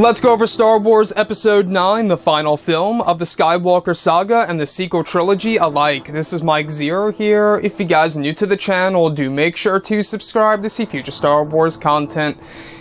Let's go over Star Wars Episode 9, the final film of the Skywalker saga and the sequel trilogy alike. This is Mike Zero here. If you guys are new to the channel, do make sure to subscribe to see future Star Wars content.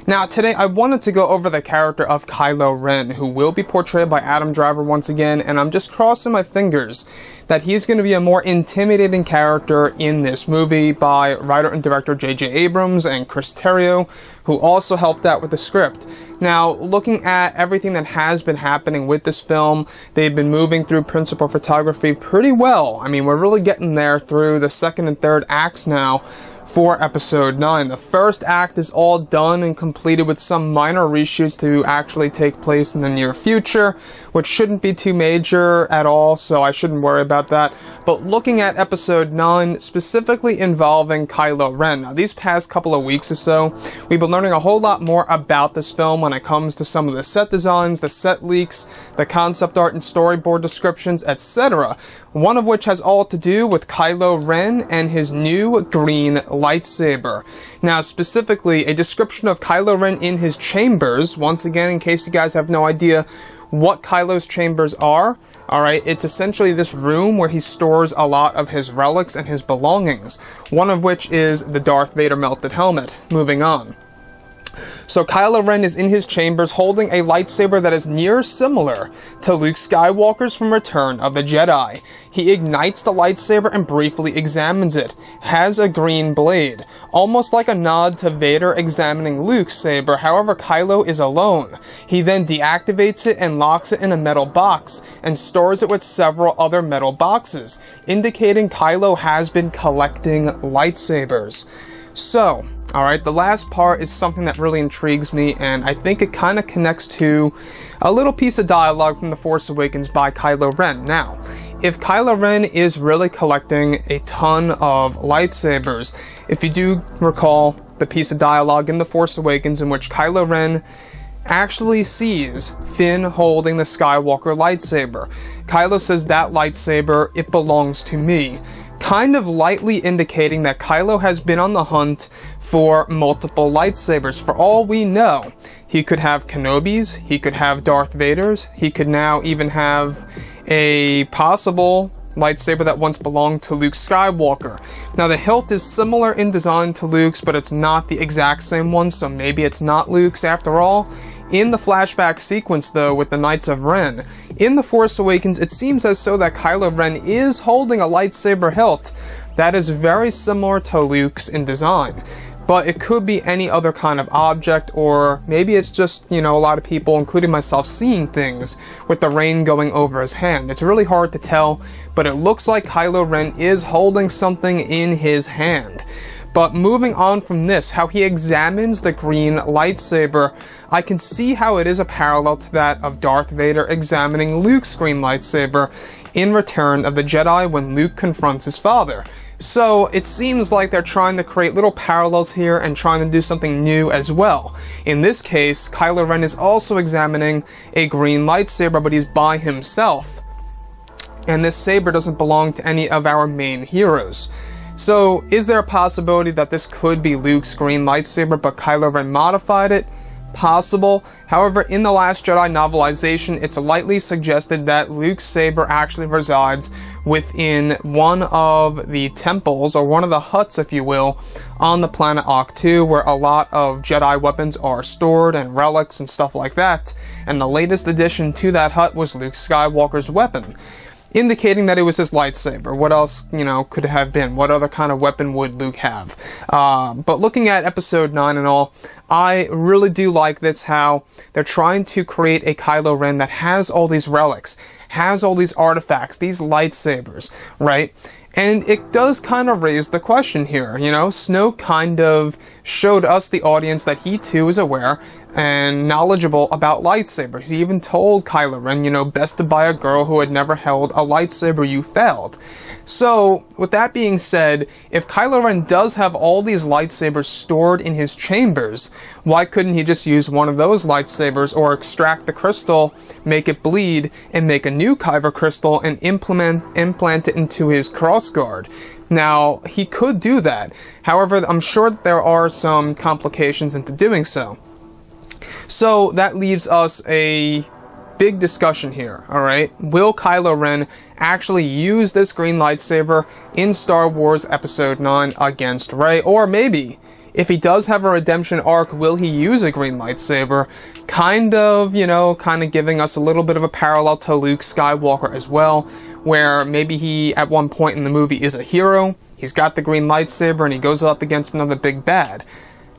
Now, today I wanted to go over the character of Kylo Ren, who will be portrayed by Adam Driver once again, and I'm just crossing my fingers that he's going to be a more intimidating character in this movie by writer and director J.J. Abrams and Chris Terrio, who also helped out with the script. Now, looking at everything that has been happening with this film, they've been moving through principal photography pretty well. I mean, we're really getting there through the second and third acts now for Episode 9. The first act is all done and completed with some minor reshoots to actually take place in the near future, which shouldn't be too major at all, so I shouldn't worry about that. But looking at Episode 9, specifically involving Kylo Ren, now these past couple of weeks or so, we've been learning a whole lot more about this film when it comes to some of the set designs, the set leaks, the concept art and storyboard descriptions, etc. One of which has all to do with Kylo Ren and his new green lightsaber. Now, specifically, a description of Kylo Ren in his chambers. Once again, in case you guys have no idea what Kylo's chambers are, alright, it's essentially this room where he stores a lot of his relics and his belongings, one of which is the Darth Vader melted helmet. Moving on. So Kylo Ren is in his chambers holding a lightsaber that is near similar to Luke Skywalker's from Return of the Jedi. He ignites the lightsaber and briefly examines it. Has a green blade, almost like a nod to Vader examining Luke's saber. However, Kylo is alone. He then deactivates it and locks it in a metal box and stores it with several other metal boxes, indicating Kylo has been collecting lightsabers. So, alright, the last part is something that really intrigues me, and I think it kind of connects to a little piece of dialogue from The Force Awakens by Kylo Ren. Now, if Kylo Ren is really collecting a ton of lightsabers, if you do recall the piece of dialogue in The Force Awakens in which Kylo Ren actually sees Finn holding the Skywalker lightsaber, Kylo says, "That lightsaber, it belongs to me," kind of lightly indicating that Kylo has been on the hunt for multiple lightsabers. For all we know, he could have Kenobi's, he could have Darth Vader's, he could now even have a possible lightsaber that once belonged to Luke Skywalker. Now, the hilt is similar in design to Luke's, but it's not the exact same one, so maybe it's not Luke's after all. In the flashback sequence, though, with the Knights of Ren, in The Force Awakens, it seems as though that Kylo Ren is holding a lightsaber hilt that is very similar to Luke's in design. But it could be any other kind of object, or maybe it's just, a lot of people, including myself, seeing things with the rain going over his hand. It's really hard to tell, but it looks like Kylo Ren is holding something in his hand. But moving on from this, how he examines the green lightsaber, I can see how it is a parallel to that of Darth Vader examining Luke's green lightsaber in Return of the Jedi when Luke confronts his father. So it seems like they're trying to create little parallels here and trying to do something new as well. In this case, Kylo Ren is also examining a green lightsaber, but he's by himself. And this saber doesn't belong to any of our main heroes. So, is there a possibility that this could be Luke's green lightsaber, but Kylo Ren modified it? Possible. However, in The Last Jedi novelization, it's lightly suggested that Luke's saber actually resides within one of the temples, or one of the huts, if you will, on the planet Ahch-To, where a lot of Jedi weapons are stored, and relics and stuff like that. And the latest addition to that hut was Luke Skywalker's weapon, indicating that it was his lightsaber. What else, could it have been? What other kind of weapon would Luke have? But looking at Episode 9 and all, I really do like this, how they're trying to create a Kylo Ren that has all these relics, has all these artifacts, these lightsabers, right? And it does kind of raise the question here, Snoke kind of showed us, the audience, that he too is aware and knowledgeable about lightsabers. He even told Kylo Ren, best to buy a girl who had never held a lightsaber, you failed. So, with that being said, if Kylo Ren does have all these lightsabers stored in his chambers, why couldn't he just use one of those lightsabers, or extract the crystal, make it bleed, and make a new Kyber crystal and implant it into his crossguard? Now, he could do that. However, I'm sure that there are some complications into doing so. So that leaves us a big discussion here, alright? Will Kylo Ren actually use this green lightsaber in Star Wars Episode 9 against Rey? Or maybe, if he does have a redemption arc, will he use a green lightsaber? Kind of giving us a little bit of a parallel to Luke Skywalker as well, where maybe he, at one point in the movie, is a hero, he's got the green lightsaber, and he goes up against another big bad.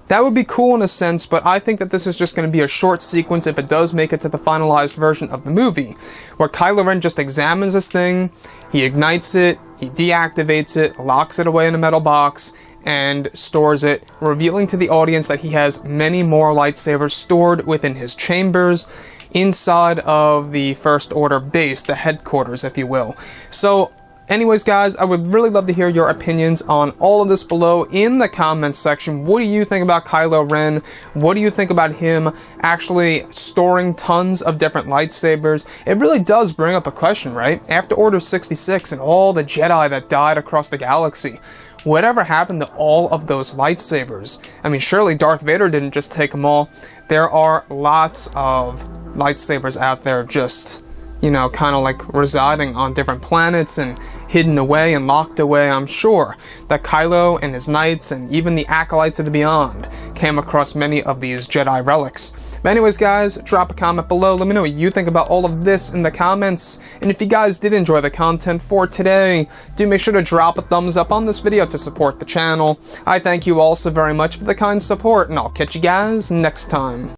That would be cool in a sense, but I think that this is just going to be a short sequence if it does make it to the finalized version of the movie, where Kylo Ren just examines this thing, he ignites it, he deactivates it, locks it away in a metal box, and stores it, revealing to the audience that he has many more lightsabers stored within his chambers, inside of the First Order base, the headquarters, if you will. So, anyways, guys, I would really love to hear your opinions on all of this below in the comments section. What do you think about Kylo Ren? What do you think about him actually storing tons of different lightsabers? It really does bring up a question, right? After Order 66 and all the Jedi that died across the galaxy, whatever happened to all of those lightsabers? I mean, surely Darth Vader didn't just take them all. There are lots of lightsabers out there just, kind of like residing on different planets and hidden away and locked away. I'm sure that Kylo and his knights and even the acolytes of the beyond came across many of these Jedi relics. But anyways, guys, drop a comment below. Let me know what you think about all of this in the comments. And if you guys did enjoy the content for today, do make sure to drop a thumbs up on this video to support the channel. I thank you all so very much for the kind support, and I'll catch you guys next time.